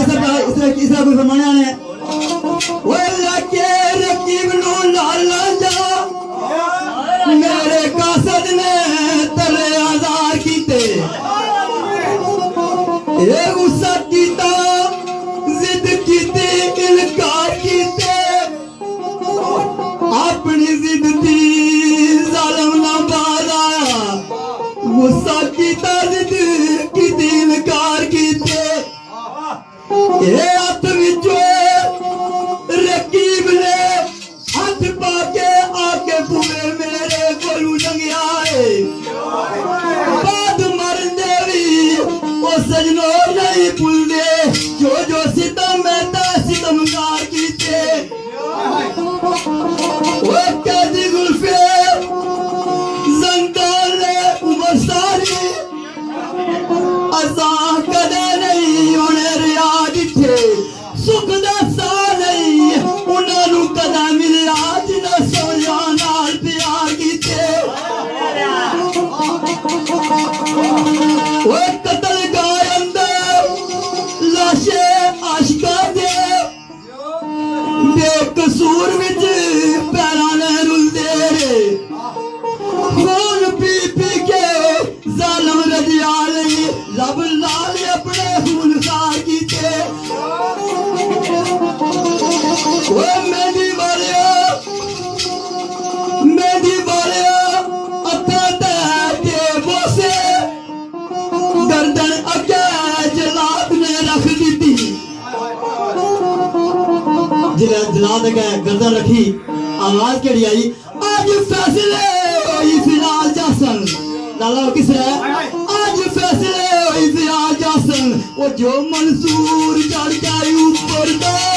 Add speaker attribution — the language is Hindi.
Speaker 1: इसका कोई फरमाने आने वो लगे रकीब नो लाला जा मेरे कासद ने तले आजार कीते ये गुस्सा कीता जिद कीती इनकार कीते अपनी जिद थी जालिम ना बाज आया गुस्सा कीता जिद कीती इनकार कीते ये हाथ विचो रकीब ने हाथ पाके आके पूरे मेरे कोलू लंघिया है बाद मरने भी वो सजनो नहीं भूलदे जो जो सितम मैं सितमगार कीते वो कैदी गुल्फे जंदाल उमर सारी असा कदे नहीं होने रिया दिखे सुख दा सा नहीं उन्होंने कदा मिला जिन्हें सोया नाल प्यार कीते वो कतल गाय अंदर लाशे आशिका दे बेकसूर विच पैरां ने रुलदे खून पी पी के जालिम रजियाल लब लाल अपने खून खार कीते वो मेहंदी वालिया अत्ता ते बोसे गर्दन अगे जलाद ने रख दी जिला जलाद अगे गर्दन रखी आवाज केड़ी आई आज फैसले होई फिलहाल जासन लाला किस है आज फैसले होई फिलहाल जासन वो जो मंसूर चढ़ गई ऊपर दा